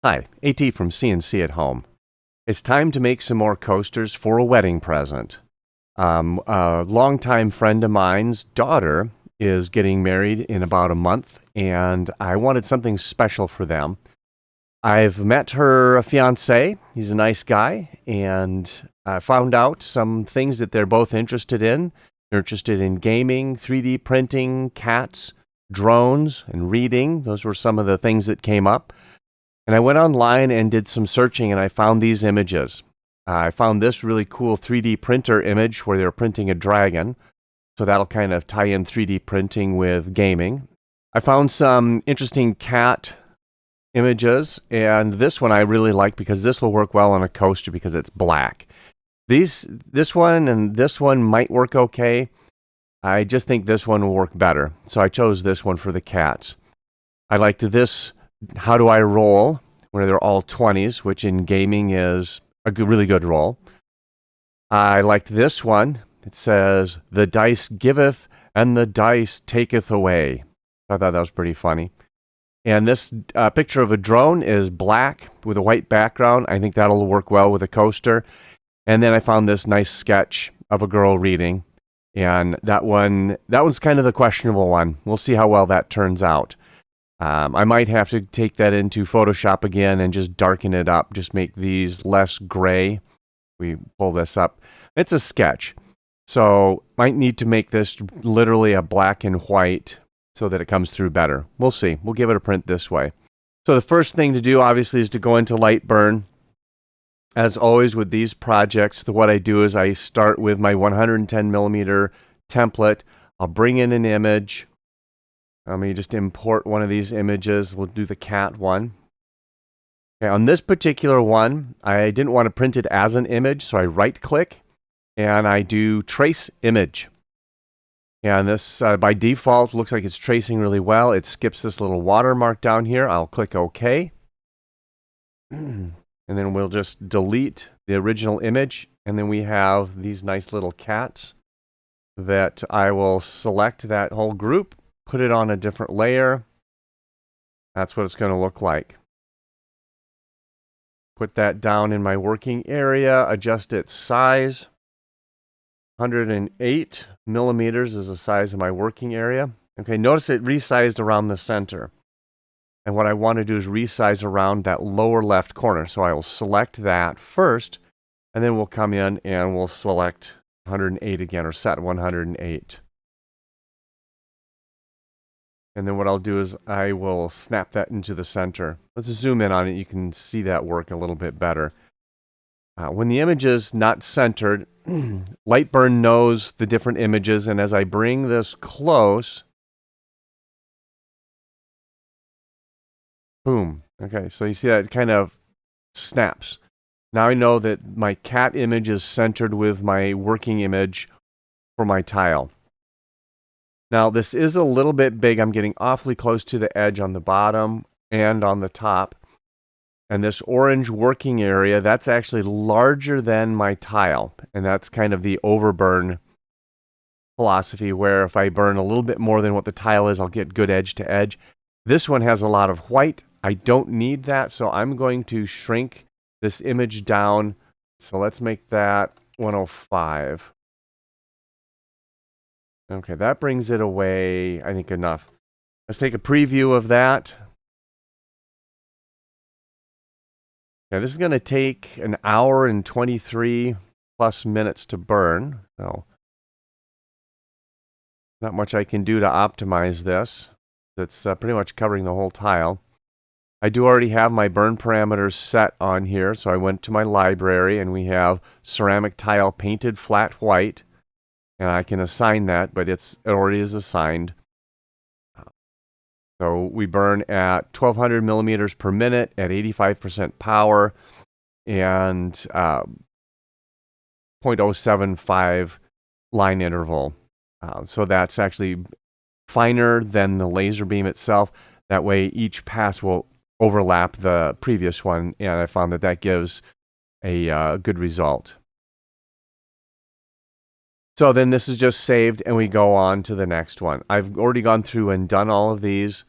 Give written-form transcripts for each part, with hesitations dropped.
Hi, AT from CNC at Home. It's time to make some more coasters for a wedding present. A longtime friend of mine's daughter is getting married in about a month, and I wanted something special for them. I've met her fiance. He's a nice guy, and I found out some things that they're both interested in. They're interested in gaming, 3D printing, cats, drones, and reading. Those were some of the things that came up. And I went online and did some searching, and I found these images. I found this really cool 3D printer image where they were printing a dragon. So that'll kind of tie in 3D printing with gaming. I found some interesting cat images, and this one I really like because this will work well on a coaster because it's black. This one and this one might work okay. I just think this one will work better. So I chose this one for the cats. I liked this How Do I Roll, where they're all 20s, which in gaming is a really good roll. I liked this one. It says, "The dice giveth and the dice taketh away." I thought that was pretty funny. And this picture of a drone is black with a white background. I think that'll work well with a coaster. And then I found this nice sketch of a girl reading. And that one's kind of the questionable one. We'll see how well that turns out. I might have to take that into Photoshop again and just darken it up, just make these less gray. We pull this up. It's a sketch, so might need to make this literally a black and white so that it comes through better. We'll see. We'll give it a print this way. So the first thing to do, obviously, is to go into LightBurn. As always with these projects, what I do is I start with my 110 millimeter template. I'll bring in an image. Let me just import one of these images. We'll do the cat one. Okay, on this particular one, I didn't want to print it as an image, so I right-click, and I do Trace Image. And this, by default, looks like it's tracing really well. It skips this little watermark down here. I'll click OK. And then we'll just delete the original image, and then we have these nice little cats that I will select that whole group. Put it on a different layer. That's what it's going to look like. Put that down in my working area. Adjust its size. 108 millimeters is the size of my working area. Okay, notice it resized around the center. And what I want to do is resize around that lower left corner. So I will select that first, and then we'll come in and we'll select 108 again, or set 108. And then what I'll do is I will snap that into the center. Let's zoom in on it. You can see that work a little bit better. When the image is not centered, LightBurn knows the different images. And as I bring this close, boom. Okay, so you see that it kind of snaps. Now I know that my cat image is centered with my working image for my tile. Now, this is a little bit big. I'm getting awfully close to the edge on the bottom and on the top. And this orange working area, that's actually larger than my tile. And that's kind of the overburn philosophy, where if I burn a little bit more than what the tile is, I'll get good edge to edge. This one has a lot of white. I don't need that, so I'm going to shrink this image down. So let's make that 105. Okay, that brings it away, I think, enough. Let's take a preview of that. Okay, this is going to take an hour and 23 plus minutes to burn. So, not much I can do to optimize this. It's pretty much covering the whole tile. I do already have my burn parameters set on here, so I went to my library, and we have ceramic tile painted flat white. And I can assign that, but it already is assigned. So we burn at 1200 millimeters per minute at 85% power and 0.075 line interval. So that's actually finer than the laser beam itself. That way each pass will overlap the previous one, and I found that that gives a good result. So then this is just saved, and we go on to the next one. I've already gone through and done all of these.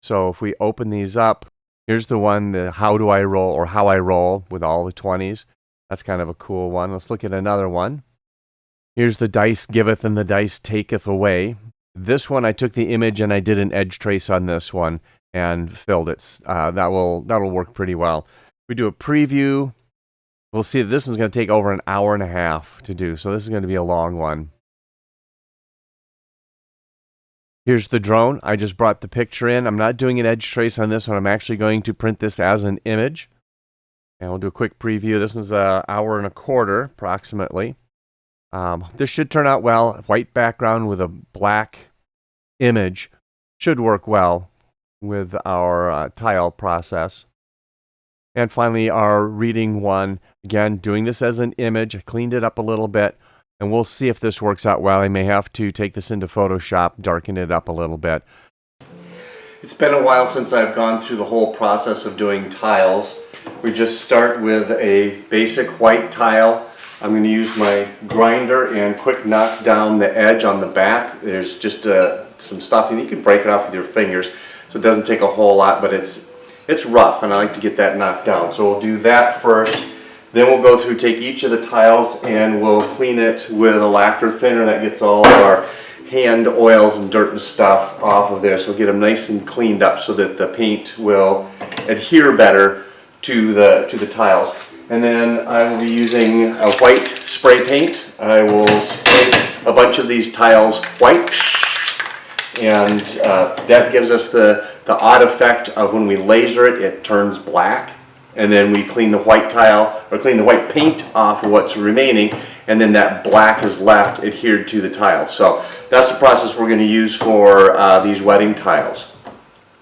So if we open these up, Here's the one, the how do I roll, or how I roll with all the 20s. That's kind of a cool one. Let's look at another one. Here's the dice giveth and the dice taketh away. This one, I took the image and I did an edge trace on this one and filled it. That'll work pretty well. We do a preview. We'll see that this one's going to take over an hour and a half to do, so this is going to be a long one. Here's the drone. I just brought the picture in. I'm not doing an edge trace on this one. I'm actually going to print this as an image. And we'll do a quick preview. This one's an hour and a quarter, approximately. This should turn out well. White background with a black image should work well with our tile process. And finally, our reading one. Again, doing this as an image. I cleaned it up a little bit. And we'll see if this works out well. I may have to take this into Photoshop, darken it up a little bit. It's been a while since I've gone through the whole process of doing tiles. We just start with a basic white tile. I'm going to use my grinder and quick knock down the edge on the back. There's just some stuff, and you can break it off with your fingers, so it doesn't take a whole lot, but it's rough, and I like to get that knocked down. So we'll do that first. Then we'll go through, take each of the tiles, and we'll clean it with a lacquer thinner that gets all of our hand oils and dirt and stuff off of there. So we'll get them nice and cleaned up so that the paint will adhere better to the tiles. And then I will be using a white spray paint. I will spray a bunch of these tiles white, and that gives us the odd effect of when we laser it, it turns black. And then we clean the white tile, or clean the white paint off of what's remaining, and then that black is left adhered to the tile. So that's the process we're going to use for these wedding tiles.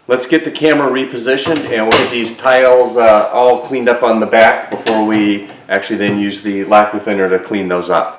Let's get the camera repositioned, and we'll get these tiles all cleaned up on the back before we actually then use the lacquer thinner to clean those up.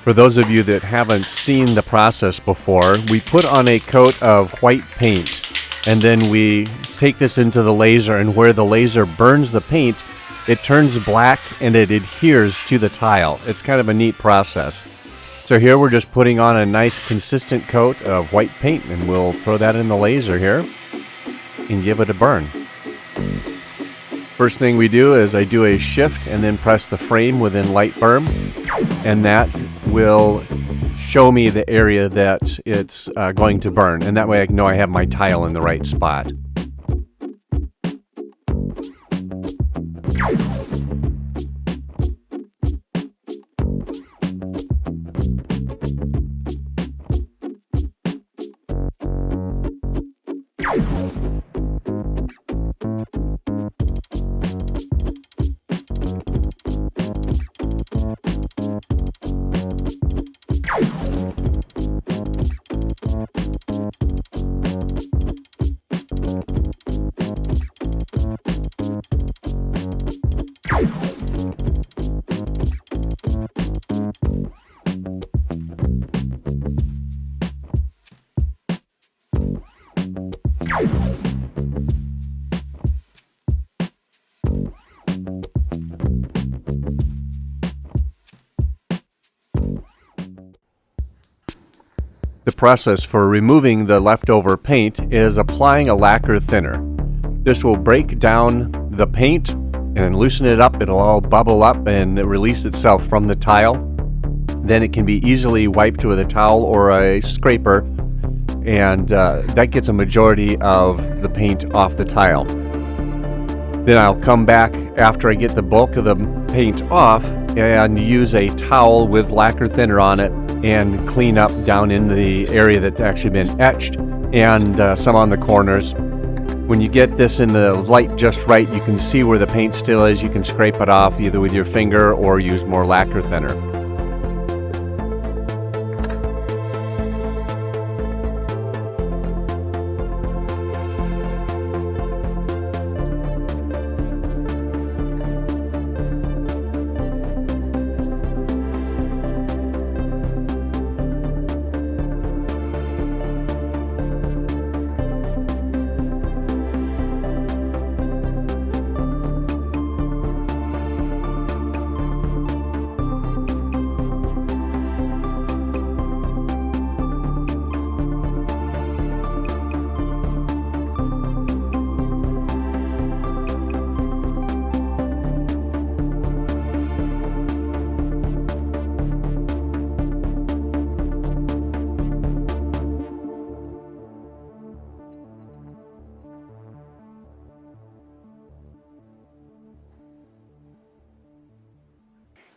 For those of you that haven't seen the process before, we put on a coat of white paint, and then we take this into the laser, and where the laser burns the paint, it turns black and it adheres to the tile. It's kind of a neat process. So here we're just putting on a nice consistent coat of white paint, and we'll throw that in the laser here and give it a burn. First thing we do is I do a shift and then press the frame within LightBurn, and that will show me the area that it's going to burn, and that way I know I have my tile in the right spot. process for removing the leftover paint is applying a lacquer thinner. This will break down the paint and loosen it up. It'll all bubble up and release itself from the tile. Then it can be easily wiped with a towel or a scraper, and that gets a majority of the paint off the tile. Then I'll come back after I get the bulk of the paint off and use a towel with lacquer thinner on it and clean up down in the area that's actually been etched and some on the corners. When you get this in the light just right, you can see where the paint still is. You can scrape it off either with your finger or use more lacquer thinner.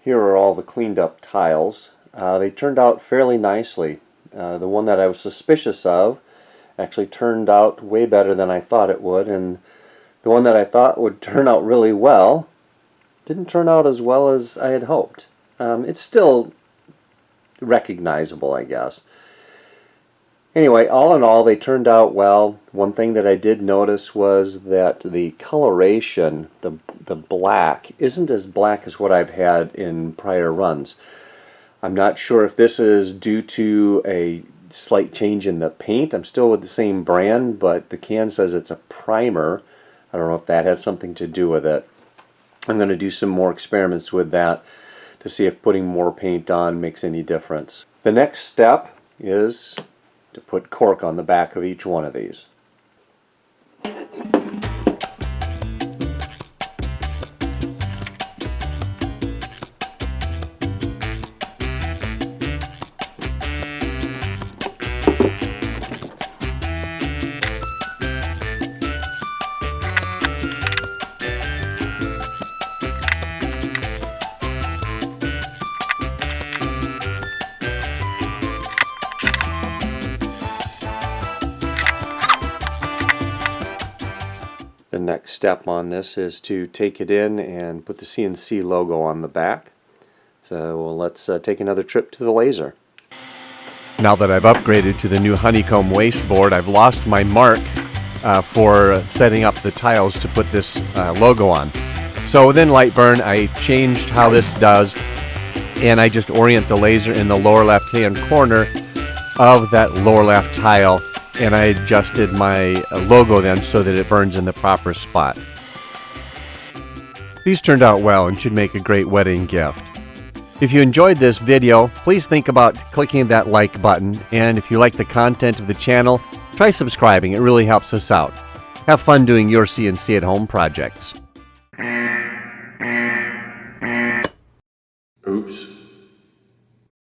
Here are all the cleaned up tiles. They turned out fairly nicely. The one that I was suspicious of actually turned out way better than I thought it would, and the one that I thought would turn out really well didn't turn out as well as I had hoped. It's still recognizable, I guess. Anyway, all in all, they turned out well. One thing that I did notice was that the coloration, the black, isn't as black as what I've had in prior runs. I'm not sure if this is due to a slight change in the paint. I'm still with the same brand, but the can says it's a primer. I don't know if that has something to do with it. I'm going to do some more experiments with that to see if putting more paint on makes any difference. The next step is to put cork on the back of each one of these. The next step on this is to take it in and put the CNC logo on the back. So let's take another trip to the laser. Now that I've upgraded to the new honeycomb waste board, I've lost my mark for setting up the tiles to put this logo on. So within LightBurn, I changed how this does, and I just orient the laser in the lower left hand corner of that lower left tile, and I adjusted my logo then so that it burns in the proper spot. These turned out well and should make a great wedding gift. If you enjoyed this video, please think about clicking that like button, and if you like the content of the channel, try subscribing. It really helps us out. Have fun doing your CNC at home projects.